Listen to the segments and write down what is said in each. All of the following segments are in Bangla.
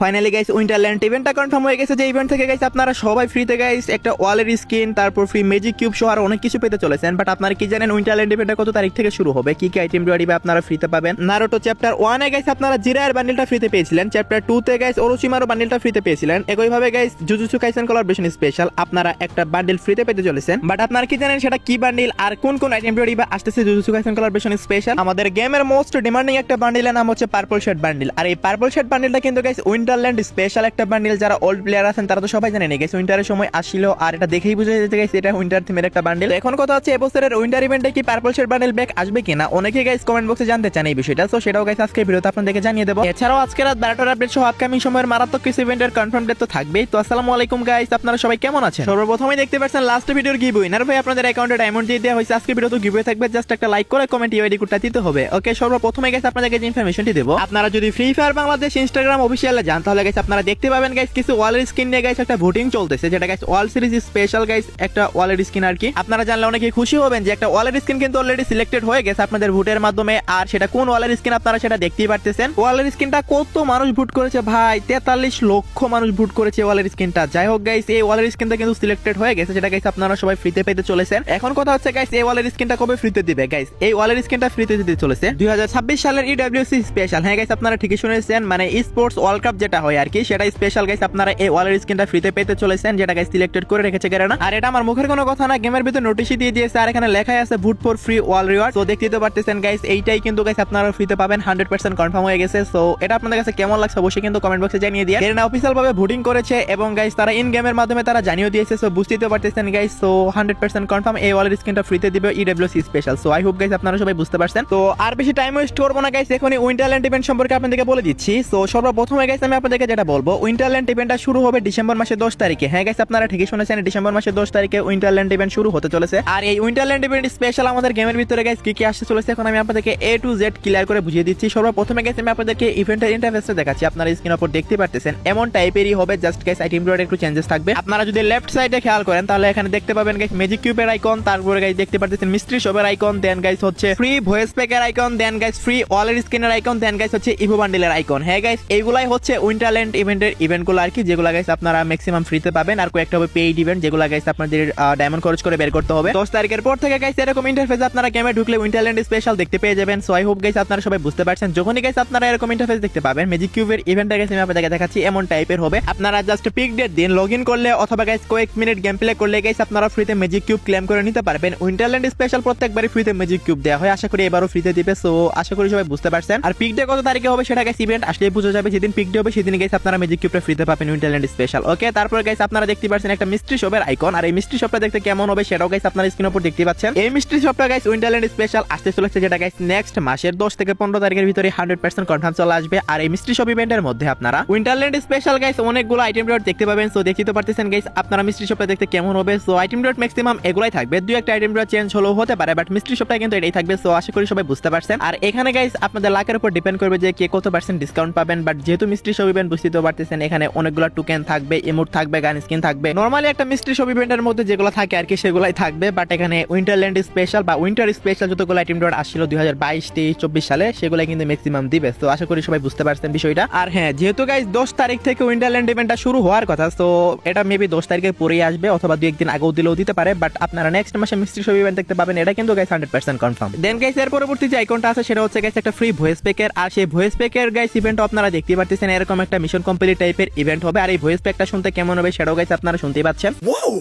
ফাইনালি গাইস উইন্টারল্যান্ড ইভেন্টটা কনফার্ম হয়ে গেছে। যে ইভেন্ট থেকে গাইস আপনারা সবাই ফ্রিতে গাইস একটা ওয়ালের স্কিন, তারপর ফ্রি ম্যাজিক কিউব সহ আর অনেক কিছু পেতে চলেছেন। বাট আপনারা কি জানেন উইন্টারল্যান্ড ইভেন্টটা কত তারিখ থেকে শুরু হবে, কি কি আইটেম রিওয়ার্ড আপনারা ফ্রিতে পাবেন? নারুটো চ্যাপ্টার 1 এ গাইস আপনারা জিরায়ের বান্ডেলটা ফ্রিতে পেয়েছিলেন, চ্যাপ্টার 2 তে গাইস ওরোচিমারও বান্ডেলটা ফ্রিতে পেয়েছিলেন। একই ভাবে guys jujutsu Kaisen collaboration special আপনারা একটা বান্ডেল ফ্রিতে পেতে চলেছেন। বাট আপনারা কি জানেন সেটা কি বান্ডেল আর কোন কোন আইটেম রিওয়ার্ড আসতেছে জুজুৎসু কাইসেন কোলাবরেশন স্পেশাল? আমাদের গেমের মোস্ট ডিমান্ডিং একটা বান্ডেলের নাম হচ্ছে পার্পল শেড বান্ডেল। আর এই পার্পল শেড বান্ডেলটা কিন্তু গাইস উইন্টারল্যান্ড স্পেশাল একটা বান্ডেল। যারা ওল্ড প্লেয়ার আছেন তারা তো সবাই জানেন গাইস উইন্টারের সময় আসছিল, আর এটা দেখেই বুঝে যেতে গাইস এটা উইন্টার থিমের একটা বান্ডেল। এখন কথা হচ্ছে এবছরের উইন্টার ইভেন্টে কি পার্পল শেড বান্ডেল ব্যাক আসবে কিনা, অনেকে গাইস কমেন্ট বক্সে জানতে চান এই বিষয়টা। সো সেটাও গাইস আজকে ভিডিওতে আপনাদেরকে জানিয়ে দেব। এছাড়াও আজকে রাত 12টার আপডেট সহ আপকামিং সময়ের মারাত্মক কিছু ইভেন্টের কনফার্ম ডেট তো থাকবেই। তো আসসালামু আলাইকুম গাইস, আপনারা সবাই কেমন আছেন? সর্বপ্রথমেই দেখতে পাচ্ছেন লাস্ট ভিডিওর গিভ উইনার ভাই আপনাদের অ্যাকাউন্টে ডায়মন্ড দিয়ে দেওয়া হয়েছে। আজকে ভিডিও তো গিভ থাকবে, জাস্ট একটা লাইক করে কমেন্ট ইউআইডি কোডটা দিতে হবে। ওকে, সর্বপ্রথমে গাইস আপনাদেরকে যে ইনফরমেশনটি দেব, আপনারা যদি ফ্রি ফায়ার বাংলাদেশ ইনস্টাগ্রাম অফিশিয়ালে যান তাহলে গাইস আপনারা দেখতে পাবেন গাইস কিছু ওয়ালের স্কিন নিয়ে গাইস একটা ভোটিং চলতেছে, যেটা গাইস ওয়াল সিরিজ স্পেশাল গাইস একটা ওয়ালের স্কিন আর কি। আপনারা জানলে অনেকে খুশি হবেন যে একটা ওয়ালের স্কিন কিন্তু অলরেডি সিলেক্টেড হয়ে গেছে আপনাদের ভোটের মাধ্যমে। আর সেটা কোন ওয়ালের স্কিন আপনারা সেটা দেখতেই পারতেছেন। ওয়ালের স্কিনটা কত মানুষ ভোট করেছে ভাই, 43 লক্ষ মানুষ ভোট করেছে ওয়ালের স্কিনটা। যাই হোক গাইস এই ওয়ালের স্কিনটা কিন্তু সিলেক্টেড হয়ে গেছে, যেটা গাইস আপনারা সবাই ফ্রিতে পেতে চলেছেন। এখন কথা হচ্ছে গাইস এই ওয়ালের স্কিনটা কবে ফ্রিতে দিবে? গাইস এই ওয়ালের স্কিনটা ফ্রিতে দিতে চলেছে 2026 সালের ইডব্লিউসি স্পেশাল। হ্যাঁ গাইস আপনারা ঠিকই শুনেছেন, মানে স্পোর্টস ওয়ার্ল্ড কাপ যেটা হয় আর কি, সেটা স্পেশাল গাইস আপনারা এই ওয়ালের স্কিনটা ফ্রিতে পেতে চলেছেন, যেটা গাইস সিলেক্টেড করে রেখেছে গেরানা। আর এটা আমার মুখের কোনো কথা না, গেমের ভিতর নোটিশই দিয়ে দিয়েছে আর এখানে লেখাই আছে vote for free wall reward. তো দেখতেই তো পারতেছেন গাইস এইটাই কিন্তু গাইস আপনারা ফ্রিতে পাবেন, 100% কনফার্ম হয়ে গেছে। সো এটা আপনাদের কাছে কেমন লাগছে অবশ্যই কিন্তু কমেন্ট বক্সে জানিয়ে দিয়ে। গেরানা অফিশিয়াল ভাবে ভোটিং করেছে এবং গাইস তারা ইন গেমের মাধ্যমে তারা জানিয়ে দিয়েছে। সো বুঝতেই তো পারতেছেন গাইস, সো 100% কনফার্ম এই ওয়ালের স্কিনটা ফ্রিতে দিবে EWC special. So I hope guys আপনারা সবাই বুঝতে পারছেন। তো আর বেশি টাইম ওয়েস্ট করবো না গাইস, এখনই উইন্টারল্যান্ড ইভেন্ট সম্পর্কে আপনাদেরকে বলে দিচ্ছি। সো সর্বপ্রথমে গাইস আমি আপনাদেরকে যেটা বলবো, উইন্টারল্যান্ড ইভেন্টটা শুরু হবে ডিসেম্বর মাসের 10 তারিখে। হ্যাঁ গাইস আপনারা ঠিকই শুনেছেন, ডিসেম্বর মাসের 10 তারিখে উইন্টারল্যান্ড ইভেন্ট শুরু হতে চলেছে। আর এই উইন্টারল্যান্ড ইভেন্ট স্পেশাল আমাদের গেমের ভিতরে গাইস কি কি আসতে চলেছে এখন আমি আপনাদেরকে A to Z ক্লিয়ার করে বুঝিয়ে দিচ্ছি। সর্বপ্রথমে গাইস আমি আপনাদেরকে ইভেন্টের ইন্টারফেসটা দেখাচ্ছি, আপনারা স্ক্রিনের উপর দেখতে পারতেছেন এমন টাইপেরই হবে, জাস্ট গাইস আইটেম রিওয়ার্ড একটু চেঞ্জেস থাকবে। আপনারা যদি লেফট সাইডে খেয়াল করেন তাহলে এখানে দেখতে পাবেন গাইস ম্যাজিক কিউবের আইকন, তারপরে গাইস দেখতে পারতেছেন মিস্ট্রি শপের আইকন, দেন গাইস হচ্ছে ফ্রি ভয়েস প্যাকের আইকন, দেন গাইস ফ্রি ওয়ালের স্কিনের আইকন, দেন গাইস হচ্ছে ইভো বান্ডেলের আইকন। হ্যাঁ গাইস এইগুলাই হচ্ছে উইন্টারল্যান্ড ইভেন্টের ইভেন্টগুলো আর কি, যেগুলো গাইস আপনারা ম্যাক্সিমাম ফ্রিতে পাবেন। আর কয়েকটা হবে পেইড ইভেন্ট, যেগুলো গাইস আপনাদের ডায়মন্ড খরচ করে বের করতে হবে। 10 তারিখের পর থেকে গাইস এরকম ইন্টারফেস আপনারা গেমে ঢুকলে উইন্টারল্যান্ড স্পেশাল দেখতে পেয়ে যাবেন। সো আই হোপ গাইস আপনারা সবাই বুঝতে পারছেন, যখনই গাইস আপনারা এরকম ইন্টারফেস দেখতে পাবেন ম্যাজিক কিউবের ইভেন্টটা গাইস আমি আপনাদেরকে দেখাচ্ছি এমন টাইপের হবে। আপনারা জাস্ট পিক ডেট দিন, লগইন করলে অথবা গাইস কয়েক মিনিট গেম প্লে করলে গাইস আপনারা ফ্রিতে ম্যাজিক কিউব ক্লেম করে নিতে পারবেন। উইন্টারল্যান্ড স্পেশাল প্রত্যেকবারই ফ্রিতে ম্যাজিক কিউব দেওয়া হয়, আশা করি এবারও ফ্রিতে দিবে। সো আশা করি সবাই বুঝতে পারছেন। আর পিক ডে কত তারিখে হবে সেটা গাইস ইভেন্ট আসলে বুঝে যাবে, যেদিন পিক ডে হবে সেদিন গাইস আপনারা ম্যাজিক কিউবটা ফ্রিতে পাবেন উইন্টারল্যান্ড স্পেশাল। ওকে, তারপর গাইস আপনারা দেখতে পাচ্ছেন একটা মিস্ট্রি শপের আইকন, আর এই মিস্ট্রি শপটা দেখতে কেমন হবে সেটাও গাইস আপনারা স্ক্রিনের উপর দেখতে পাচ্ছেন। এই মিস্ট্রি শপটা গাইস উইন্টারল্যান্ড স্পেশাল আসতে চলেছে, যেটা গাইস নেক্সট মাসের 10 থেকে 15 তারিখের ভিতরে 100% কনফার্ম চলে আসবে। আর এই মিস্ট্রি শপ ইভেন্টের মধ্যে আপনারা উইন্টারল্যান্ড স্পেশাল গাইস অনেকগুলো আইটেম রিওয়ার্ড দেখতে পাবেন। সো দেখতে তো পারতেছেন গাইস আপনারা মিস্ট্রি শপটা দেখতে কেমন হবে। সো আইটেম রিওয়ার্ড ম্যাক্সিমাম এগুলাই থাকবে, দুই একটা আইটেম রিওয়ার্ড চেঞ্জ হলেও হতে পারে, বাট মিস্ট্রি শপটা কিন্তু এটাই থাকবে। সো আশা করি সবাই বুঝতে পারছেন। আর এখানে গাইস আপনাদের লাকের উপর ডিপেন্ড করবে যে কে কত পার্সেন্ট ডিসকাউন্ট পাবেন। বাট যেহেতু মিস্ট্রি শপ ইভেন্ট বুঝতে তো পারতেছেন, এখানে অনেকগুলো টোকেন থাকবে, ইমোট থাকবে, গান স্কিন থাকবে। নরমালি একটা মিস্ট্রি শপ ইভেন্টের মধ্যে যেগুলো থাকে আর কি সেগুলাই থাকবে, বাট এখানে উইন্টারল্যান্ড স্পেশাল বা উইন্টার স্পেশাল যতগুলো আইটেম রিওয়ার্ড আসছিল 2022, 23, 24 সালে সেগুলো কিন্তু ম্যাক্সিমাম দিবে। তো আশা করি সবাই বুঝতে পারছেন বিষয়টা। আর হ্যাঁ, যেহেতু গাইস 10 তারিখ থেকে উইন্টারল্যান্ড ইভেন্টটা শুরু হওয়ার কথা, তো এটা মেবি 10 তারিখের পরেই আসবে অথবা 2-1 দিন আগেও দিলেও দিতে পারে। বাট আপনারা নেক্সট মাসে মিস্ট্রি শপ ইভেন্ট দেখতে পাবেন, এটা কিন্তু গাইস 100% কনফার্ম। দেন গাইস এর পরবর্তী যে আইকনটা আছে সেটা হচ্ছে গাইস একটা ফ্রি ভয়েস প্যাকের। আর সেই ভয়েস প্যাকের গাইস ইভেন্ট আপনারা দেখতে পাচ্ছেন এরকম একটা মিশন কমপ্লিট টাইপের ইভেন্ট হবে। আর এই ভয়েস প্যাকটা শুনতে কেমন হবে সেটাও গাইস আপনারা শুনতেই পাচ্ছেন। Whoa!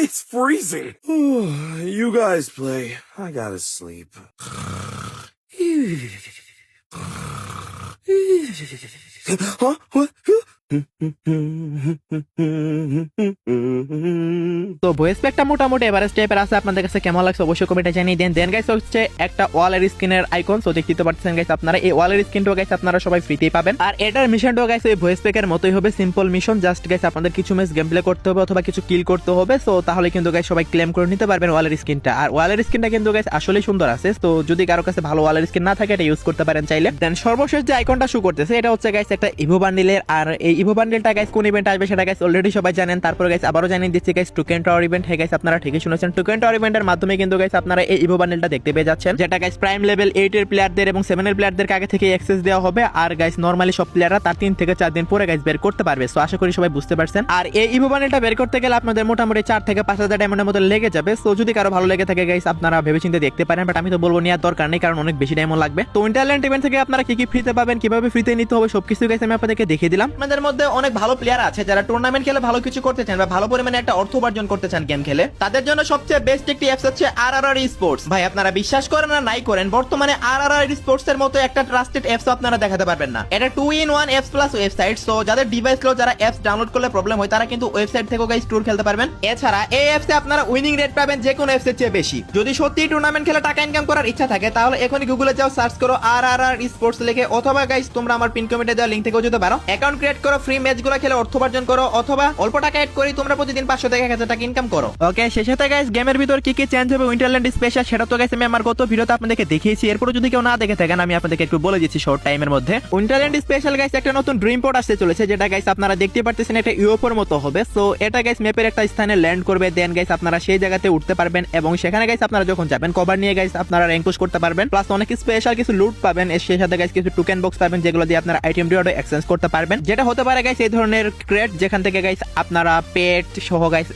It's freezing. You guys play. I gotta sleep. Huh? What? তো ভয়েস প্যাকটা মোটামুটি এভারেজ টাইপের আছে, আপনাদের কাছে কেমন লাগছে অবশ্যই কমেন্টে জানিয়ে দেন। দেন গাইস হচ্ছে একটা ওয়ালের স্কিনের আইকন। সো দেখতে পাচ্ছেন গাইস আপনারা এই ওয়ালের স্কিনটাও গাইস আপনারা সবাই ফ্রিতেই পাবেন। আর এটার মিশনটাও গাইস এই ভয়েস প্যাকের মতোই হবে, সিম্পল মিশন। জাস্ট গাইস আপনাদের কিছু ম্যাচ গেম প্লে করতে হবে অথবা কিছু কিল করতে হবে। সো তাহলে কিন্তু গাইস সবাই ক্লেম করে নিতে পারবেন ওয়ালের স্কিনটা। আর ওয়ালের স্কিনটা কিন্তু গাইস আসলেই সুন্দর আছে। তো যদি কারো কাছে ভালো ওয়ালের স্কিন না থাকে এটা ইউজ করতে পারেন চাইলে। দেন সর্বশেষ যে আইকনটা শো করতেছে এটা হচ্ছে গাইস একটা ইভো বান্ডেলের। আর এই ইভো বান্ডেলটা গাইস কোন ইভেন্ট আসবে সেটা গাইস অলরেডি সবাই জানেন। তারপর গাইস আবারও জানিয়ে দিচ্ছি গাইস টোকেন টাওয়ার ইভেন্ট। হ্যাঁ গাইস আপনারা ঠিকই শুনেছেন, টোকেন টাওয়ার ইভেন্টের মাধ্যমে কিন্তু গাইস আপনারা এই ইভো বান্ডেলটা দেখতে পেয়ে যাচ্ছেন, যেটা গাইস প্রাইম লেভেল 8 এর প্লেয়ারদের এবং 7 এর প্লেয়ারদেরকে আগে থেকে অ্যাক্সেস দেওয়া হবে। আর গাইস নরমালি সব প্লেয়াররা তার 3 থেকে 4 দিন পরে গাইস বের করতে পারবে। সো আশা করি সবাই বুঝতে পারছেন। আর এই ইভো বান্ডেলটা বের করতে গেলে আপনাদের মোটামুটি 4 থেকে 5,000 ডায়মন্ডের মতো লেগে যাবে। সো যদি কারো ভালো লেগে থাকে গাইস আপনারা ভেবেচিন্তে দেখতে পারেন, বাট আমি তো বলবো নেওয়ার দরকার নেই, কারণ অনেক বেশি ডায়মন্ড লাগবে। তো ইন্টারল্যান্ড ইভেন্ট থেকে আপনারা কি কি ফ্রিতে পাবেন, কিভাবে ফ্রিতে নিতে হবে, সবকিছু গাইস আমি আপনাদেরকে দেখিয়ে দিলাম। আপনাদের মধ্যে অনেক ভালো প্লেয়ার আছে যারা টুর্নামেন্ট খেলে ভালো কিছু করতে চান বা ভালো পরিমাণে একটা অর্থ উপার্জন করতে চান গেম খেলে, তাদের জন্য সবচেয়ে বেস্ট একটি অ্যাপস হচ্ছে RRR স্পোর্টস। ভাই আপনারা বিশ্বাস করেন না নাই করেন, বর্তমানে RRR স্পোর্টস এর মতো একটা ট্রাস্টেড অ্যাপস আপনারা দেখাতে পারবেন না। এটা 2-in-1 apps plus website. So যাদের ডিভাইস লো, যারা অ্যাপস ডাউনলোড করলে প্রবলেম হয়, তারা কিন্তু ওয়েবসাইট থেকেও গাইস ট্যুর খেলতে পারবেন। এছাড়া এই অ্যাপসে আপনারা উইনিং রেট পাবেন যে কোনো অ্যাপসের চেয়ে বেশি। যদি সত্যি টুর্নামেন্ট খেলে টাকা ইনকাম করার ইচ্ছা থাকে তাহলে এখনই গুগলে যাও, সার্চ করো RRR স্পোর্টস লিখে, অথবা গাইস তোমরা আমার পিন কমেন্টে দেওয়া লিংক থেকেও যেতে পারো। অ্যাকাউন্ট ক্রিয়েট করো, ফ্রি ম্যাচগুলো খেলে অর্থ উপার্জন করো, অথবা অল্প টাকা এড করে তোমরা প্রতিদিন 500 থেকে 1000 টাকা ইনকাম করো। ওকে, শেষে গাইস গেমের ভিতর কি কি চেঞ্জ হবে উইন্টারল্যান্ড স্পেশাল সেটা তো গাইস আমি আমার গত ভিডিওতে আপনাদেরকে দেখিয়েছি। এরপরে যদি কেউ না দেখে থাকেন আমি আপনাদেরকে একটু বলে দিচ্ছি শর্ট টাইমের মধ্যে। উইন্টারল্যান্ড স্পেশাল গাইস একটা নতুন ড্রিম পোর্ট আসতে চলেছে, যেটা গাইস আপনারা দেখতে পারতেছেন একটা ইউএফওর মতো হবে। সো এটা গাইস ম্যাপের একটা স্থানে ল্যান্ড করবে, দেন গাইস আপনারা সেই জায়গাতে উঠতে পারবেন এবং সেখানে গাইস আপনারা যখন যাবেন কভার নিয়ে গাইস আপনারা র্যাঙ্ক পুশ করতে পারবেন। প্লাস অনেক স্পেশাল কিছু লুট পাবেন, এর সাথে গাইস কিছু টোকেন বক্স পাবেন যেগুলো দিয়ে আপনারা আইটেম রিওয়ার্ডে এক্সচেঞ্জ করতে পারবেন, যেটা হতে পারে গাইস এই ধরনের ক্রেট যেখান থেকে গাইস আপনারা পেট সহ গাইস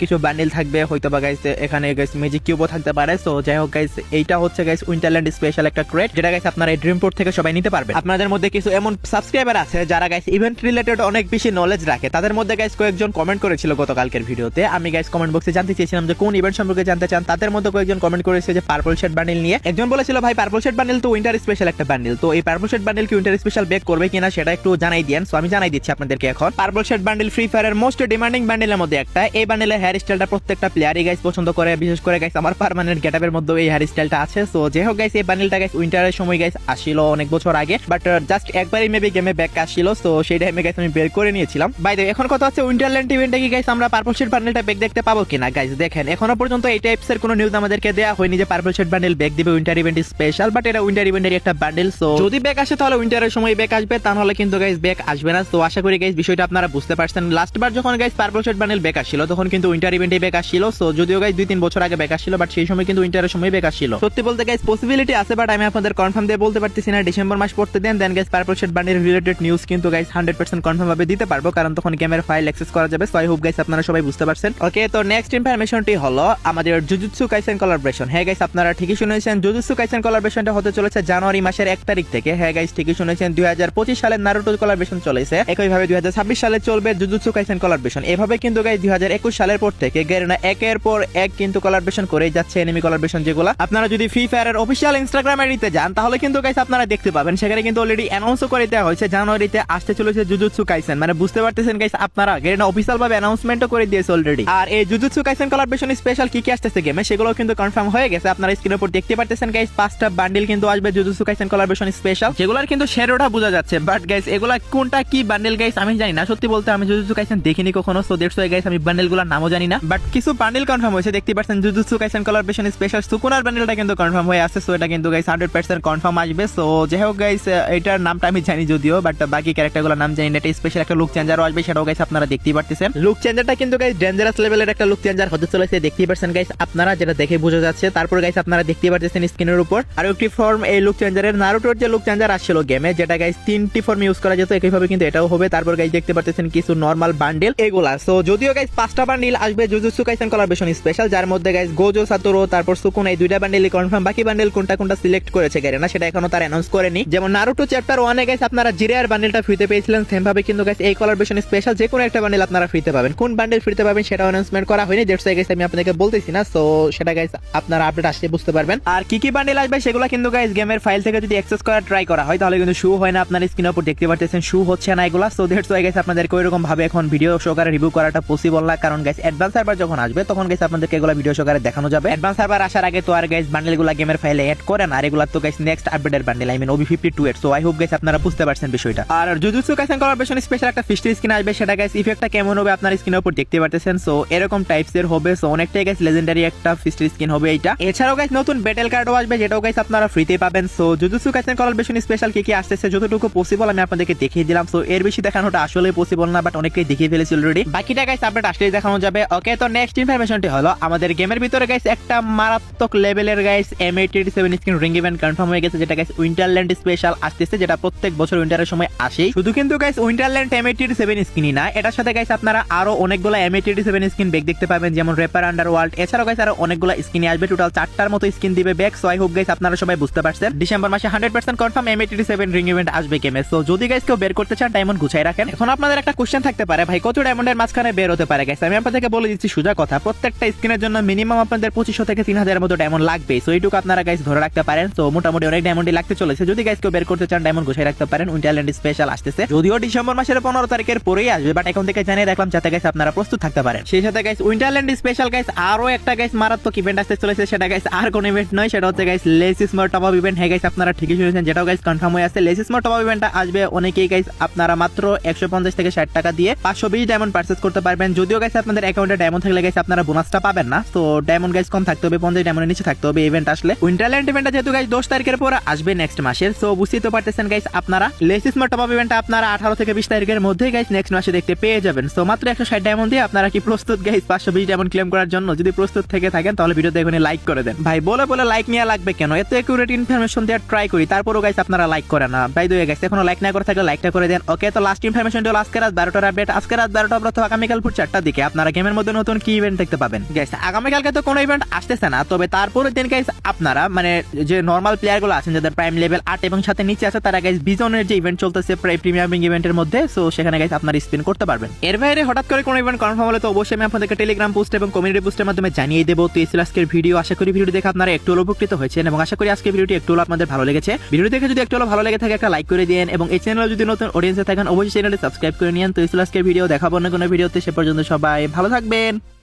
কিছু বান্ডেল থাকবে, হয়তো বা গাইস এখানে গাইস ম্যাজিক কিউবও থাকতে পারে। সো যাই হোক গাইস এইটা হচ্ছে গাইস উইন্টারল্যান্ড স্পেশাল একটা ক্রেট, যেটা গাইস আপনারা এই ড্রিম পোর্ট থেকে সবাই নিতে পারবেন। আপনাদের মধ্যে কিছু এমন সাবস্ক্রাইবার আছে যারা গাইস ইভেন্ট রিলেটেড অনেক বেশি নলেজ রাখে, তাদের মধ্যে গাইস কয়েকজন কমেন্ট করেছিল গতকালকের ভিডিওতে। আমি গাইস কমেন্ট বক্সে জানতে চেয়েছিলাম যে কোন ইভেন্ট সম্পর্কে জানতে চান। তাদের মধ্যে কয়েকজন কমেন্ট করেছে যে পার্পল শেড বান্ডেল নিয়ে। একজন বলেছিল ভাই পার্পল শেড বান্ডেল তো উইন্টার স্পেশাল একটা বান্ডেল, তো এই পার্পল শেড বান্ডেল কি উইন্টার স্পেশাল ব্যাক করবে কিনা সেটা একটু জানাই দেন। সো আমি জানাই দিচ্ছি আপনাদেরকে এখন। পার্পল শেড বান্ডেল ফ্রি ফায়ারের মোস্ট ডিমান্ডিং বান্ডেলের মধ্যে একটা। এই বান্ডেলের হেয়ার স্টাইলটা প্রত্যেকটা প্লেয়ারই গাইস পছন্দ করে, বিশেষ করে গাইস আমার পার্মানেন্ট গেটআপের মধ্যে এই হেয়ার স্টাইলটা আছে। সো যাই হোক গাইস এই বান্ডেলটা গাইস উইন্টারের সময় গাইস আসছিল অনেক বছর আগে, বাট জাস্ট একবারই মেবি গেমে ব্যাক আসছিল। সো সেই টাইমে গাইস আমি বের করে নিয়েছিলাম। বাই দ্য ওয়ে এখন কথা হচ্ছে উইন্টারল্যান্ড ইভেন্টে কি গাইস আমরা পার্পল শেড বান্ডেলটা ব্যাক দেখতে পাবো কিনা। গাইস দেখেন এখনো পর্যন্ত এই টাইপসের কোনো নিউজ আমাদেরকে দেয়া হয়নি যে পার্পল শেড বান্ডেল ব্যাক দিবে উইন্টার ইভেন্ট স্পেশাল, বাট এটা উইন্টার ইভেন্টের একটা বান্ডেল। সো যদি ব্যাক আসে তাহলে উইন্টারের সময় ব্যাক আসবে, তা নাহলে কিন্তু গাইস ব্যাক আসবে না। তো আশা করি গাইস বিষয়টা আপনারা বুঝতে পারছেন। লাস্ট বার যখন guys purple shade bundle back আসছিল তখন কিন্তু উইন্টার ইভেন্টে ব্যাক আসছিল। সো যদিও গাইস 2-3 বছর আগে ব্যাক আসছিল, বাট সেই সময় কিন্তু উইন্টারের সময় ব্যাক আসছিল। সত্যি বলতে গাইস পসিবিলিটি আছে, বাট আমি আপনাদের কনফার্ম দিয়ে বলতে পারতেছি না। ডিসেম্বর মাস পড়তে দেন, then guys purple shade bundle related news কিন্তু গাইস 100% কনফার্ম ভাবে দিতে পারবো, কারণ তখন গেমের ফাইল অ্যাক্সেস করা যাবে। সো আই হোপ গাইস আপনারা সবাই বুঝতে পারছেন। ওকে, তো নেক্সট ইনফরমেশনটি হলো আমাদের জুজুৎসু কাইসেন কোলাবরেশন। হ্যাঁ গাইস আপনারা ঠিকই শুনেছেন, জুজুৎসু কাইসেন কোলাবরেশনটা হতে চলেছে জানুয়ারি মাসের 1 তারিখ থেকে। হ্যাঁ গাইস ঠিকই শুনেছেন, 2025 সালে নারুটো কোলাবরেশন চলেছে, একইভাবে 2026 সালে চলবে জুজুৎসু কাইসেন কোলাবরেশন। এভাবে কিন্তু গাইস 2021 সালের পর থেকে গেরেনা একের পর এক কিন্তু কোলাবরেশন করেই যাচ্ছে, এনিমি কোলাবরেশন যেগুলো। আপনারা যদি ফ্রি ফায়ারের অফিশিয়াল ইনস্টাগ্রাম আইডিতে যান তাহলে কিন্তু গাইস আপনারা দেখতে পাবেন সেখানে কিন্তু অলরেডি অ্যানাউন্সও করে দেওয়া হয়েছে জানুয়ারিতে আসতে চলেছে জুজুৎসু কাইসেন। মানে বুঝতে পারতেছেন গাইস আপনারা গেরেনা অফিশিয়াল ভাবে অ্যানাউন্সমেন্টও করে দিয়েছে অলরেডি। আর এই জুজুৎসু কাইসেন কোলাবরেশন স্পেশাল কি কি আসতেছে গেমে সেগুলো কিন্তু কনফার্ম হয়ে গেছে। আপনারা স্ক্রিনের উপর দেখতে পারতেছেন গাইস 5টা বান্ডেল কিন্তু আসবে জুজুৎসু কাইসেন কোলাবরেশন স্পেশাল, যেগুলোর কিন্তু শেডোটা বোঝা যাচ্ছে, বাট গাইস এগুলা কোনটা কি বান্ডেল গাইস আমি জানি না। সত্যি বলতে আমি জুজুৎসু কাইসেন দেখিনি কখনো, সো দ্যাটস ওয়াই গাইস আমি বান্ডেলগুলোর নামও জানি না, বাট কিছু বান্ডেল কনফার্ম হয়েছে। দেখতে পাচ্ছেন জুজুৎসু কাইসেন কোলাবরেশন স্পেশাল সুকুনার বান্ডেলটা কিন্তু কনফার্ম হয়ে আছে। সো এটা কিন্তু গাইস 100% কনফার্ম আসবে। সো যাই হোক গাইস এটার নামটা আমি জানি যদিও, বাট বাকি ক্যারেক্টারগুলোর নাম জানি না। এটা স্পেশাল একটা লুক চেঞ্জারও আসবে, সেটাও গাইস আপনারা দেখতেই পারতেছেন। লুক চেঞ্জারটা কিন্তু গাইস ডেঞ্জারাস লেভেলের একটা লুক চেঞ্জার হতে চলেছে, দেখতেই পাচ্ছেন গাইস আপনারা, যেটা দেখে বোঝা যাচ্ছে। তারপর গাইস আপনারা দেখতেই পারতেছেন স্ক্রিনের উপর আরো একটি ফর্ম এই লুক চেঞ্জারের, নারুটোর যে লুক চেঞ্জার আসছিল গেমে, যেটা গাইস 3টি ফর্ম ইউজ করা যেত, একইভাবে কিন্তু এটাও হবে। তারপর গাইস দেখতে পারতেছেন কিছু নরমাল বান্ডেল এগুলা। সো যদিও গাইস 5টা বান্ডেল আসবে জুজুৎসু কাইসেন কোলাবরেশন স্পেশাল, যার মধ্যে গাইস গোজো সাতোরো তারপর সুকুন এই 2টা বান্ডেলই কনফার্ম। বাকি বান্ডেল কোনটা কোনটা সিলেক্ট করেছে গেরেনা সেটা এখনো তার অ্যানাউন্স করেনি। যেমন নারুটো চ্যাপ্টার 1 এ গাইস আপনারা জিরায়ার বান্ডেলটা ফ্রিতে পেয়েছিলেন, সেম ভাবে কিন্তু গাইস এই কোলাবরেশন স্পেশাল যে কোনো একটা বান্ডেল আপনারা ফ্রিতে পাবেন। কোন বান্ডেল ফ্রিতে পাবেন সেটা অ্যানাউন্সমেন্ট করা হয়নি, দ্যাটস ওয়াই গাইস আমি আপনাদেরকে বলতেছি না। সো সেটা গাইস আপনারা আপডেট আসলে বুঝতে পারবেন। আর কি কি বান্ডেল আসবে সেগুলো কিন্তু গাইস গেমের ফাইল থেকে যদি অ্যাক্সেস করা ট্রাই করা হয় তাহলে কিন্তু শু হয় না, আপনারা স্ক্রিনের উপর দেখতে পারতেছেন শু হচ্ছে না এগুলা। সো দ্যাটস ওয়াই গাইস আপনাদেরকে ওইরকম ভাবে এখন ভিডিও সহকারে রিভিউ করাটা পসিবল না, কারণ গাইস অ্যাডভান্স সার্ভার যখন আসবে তখন গাইস আপনাদেরকে এগুলা ভিডিও সহকারে দেখানো যাবে। অ্যাডভান্স সার্ভার আসার আগে তো আর গাইস বান্ডেলগুলো গেমের ফাইলে অ্যাড করেন, আর এগুলা তো গাইস নেক্সট আপডেটের বান্ডেল, আই মিন OB52 এর। সো আই হোপ গাইস আপনারা বুঝতে পারছেন বিষয়টা। আর জুজুৎসু কাইসেন কোলাবরেশন স্পেশাল একটা ফিস্ট স্কিন আসবে, সেটা গাইস ইফেক্টটা কেমন হবে আপনারা স্ক্রিনের উপর দেখতে পারতেছেন। সো এরকম টাইপসের হবে, সো অনেকটাই গাইস লেজেন্ডারি একটা ফিস্ট স্কিন হবে এইটা। এছাড়াও গাইস নতুন ব্যাটেল কার্ডও আসবে, যেটাও গাইস আপনারা ফ্রিতে পাবেন। So jujutsu Kaisen collaboration special কি কি আসতেছে যতটুকু পসিবল আমি আপনাদেরকে দেখিয়ে দিলাম। সো এর বেশি দেখানোটা আসলে পসিবল না, বাট অনেকেই দেখিয়ে ফেলেছি অলরেডি। বাকিটা গাইস আপডেট আসলেই দেখানো যাবে। ওকে, তো নেক্সট ইনফরমেশনটি হলো আমাদের গেমের ভিতরে গাইস একটা মারাত্মক লেভেলের guys M87 skin ring event confirm হয়ে গেছে, যেটা গাইস উইন্টারল্যান্ড স্পেশাল আসতেছে, যেটা প্রত্যেক বছর উইন্টারের সময় আসেই। শুধু কিন্তু গাইস উইন্টারল্যান্ড M87 স্কিনই না, এটার সাথে গাইস আপনারা আরো অনেকগুলো M87 স্কিন ব্যাগ দেখতে পাবেন, যেমন রেপার আন্ডারওয়ার্ল্ড। এছাড়াও গাইস আরো অনেকগুলো স্কিনই আসবে, টোটাল 4টার মতো স্কিন দিবে bag. So I hope guys আপনারা সবাই বুঝতে পারছেন ডিসেম্বর মাসে 100% কনফার্ম M87 রিং ইভেন্ট আসবে গেমে। সো যদি গাইস কেউ বের করতে চান ডায়মন্ড গুছাই রাখেন। এখন আপনাদের একটা কোশ্চেন থাকতে পারে, ভাই কত ডায়মন্ডের মাঝখানে বের হতে পারে গাইস? আমি আপনাদেরকে বলে দিচ্ছি সোজা কথা, প্রত্যেকটা স্কিনের জন্য মিনিমাম আপনাদের 2500 থেকে 3000 এর মতো ডায়মন্ড লাগবে। সো এইটুকু আপনারা গাইস ধরে রাখতে পারেন। তো মোটামুটি অনেক ডায়মন্ডই লাগতে চলেছে। যদি গাইস কেউ বের করতে চান ডায়মন্ড গুছাই রাখতে পারেন, উইন্টারল্যান্ড স্পেশাল আসতেছে, যদিও ডিসেম্বর মাসের 15 তারিখের পরেই আসবে, বাট এখন থেকে জানিয়ে রাখলাম যাতে গাইস আপনারা প্রস্তুত থাকতে পারেন। সেই সাথে গাইস উইন্টারল্যান্ড স্পেশাল গাইস আরো একটা গাইস মারাত্মক ইভেন্ট আসতে চলেছে, সেটা গাইস আর কোন ইভেন্ট নয়, সেটা হচ্ছে guys less smart top up event. হ্যাঁ গাইস আপনারা ঠিকই শুনেছেন, যেটাও গাইস কনফার্ম হয়ে আছে। লেস স্মার্ট টপ আপ ইভেন্টটা আসবে, অনেকেই গাইস আপনারা মাত্র 150 থেকে 60 টাকা দিয়ে 520 ডায়মন্ড পারচেজ করতে পারবেন। যদিও গাইস আপনাদের অ্যাকাউন্টে ডায়মন্ড থাকলে গাইস আপনারা বোনাসটা পাবেন না। তো ডায়মন্ড গাইস কম থাকতে হবে, 50 ডায়মন্ডের নিচে থাকতে হবে ইভেন্ট আসলে। উইন্টারল্যান্ড ইভেন্টটা যেহেতু গাইস 10 তারিখের পর আসবে নেক্সট মাসের, সো বুঝতেই তো পারতেছেন গাইস আপনারা লেস স্মার্ট টপ আপ ইভেন্টটা আপনারা 18 থেকে 20 তারিখের মধ্যে গাইস নেক্সট মাসে দেখতে পেয়ে যাবেন। সো মাত্র 160 ডায়মন্ড দিয়ে আপনারা কি প্রস্তুত গাইস 520 ডায়মন্ড ক্লেম করার জন্য? যদি প্রস্তুত থেকে থাকেন তাহলে ভিডিওতে এখনই লাইক করে দেন। ভাই বলে বলে লাইক নিয়ে লাগবে কেন? এত একুরেট ইনফরমেশন দেওয়ার ট্রাই করি, তারপরও গাইস আপনারা লাইক করে না। বাই দ্য ওয়ে গাইস এখনো লাইক না করে থাকলে লাইকটা করে দেন। ওকে, তো লাস্ট ইনফরমেশনটা হলো আজকে রাত 12টার আপডেট। আজকে রাত 12টা অথবা আগামীকাল ভোর 4টার দিকে আপনারা গেমের মধ্যে নতুন কি ইভেন্ট দেখতে পাবেন গাইস। আগামীকালকে তো কোনো ইভেন্ট আসতেছে না, তবে তারপরের দিন গাইস আপনারা মানে যে নরমাল প্লেয়ার গুলো আছেন যাদের প্রাইম লেভেল 8 এবং সাথে নিচে আছে, তারা গাইস বিজনের যে ইভেন্ট চলতেছে প্রিমিয়ামিং ইভেন্টের মধ্যে, সো সেখানে গাইস আপনারা স্পিন করতে পারবেন। এর বাইরে হঠাৎ করে কোনো ইভেন্ট কনফার্ম হলে তো অবশ্যই আমি আপনাদেরকে টেলিগ্রাম পোস্ট এবং কমিউনিটি পোস্টের মাধ্যমে জানিয়ে দেবো। তো এই ছিল আজকের ভিডিও। আশা করি ভিডিও দেখে আপনারা একটু উপকৃত হয়েছেন এবং আশা করি আজকের ভিডিওটি একটু আপনাদের ভালো লেগেছে। ভিডিও দেখে যদি একটু ভালো লেগে থাকে একটা লাইক করে দিন এবং এই চ্যানেলে যদি নতুন অডিয়েন্সে থাকেন অবশ্যই চ্যানেলটি সাবস্ক্রাইব করে নিন। তো এই ছিল আজকের ভিডিও, দেখাবো না কোনো ভিডিওতে। সে পর্যন্ত সবাই ভালো থাকবেন।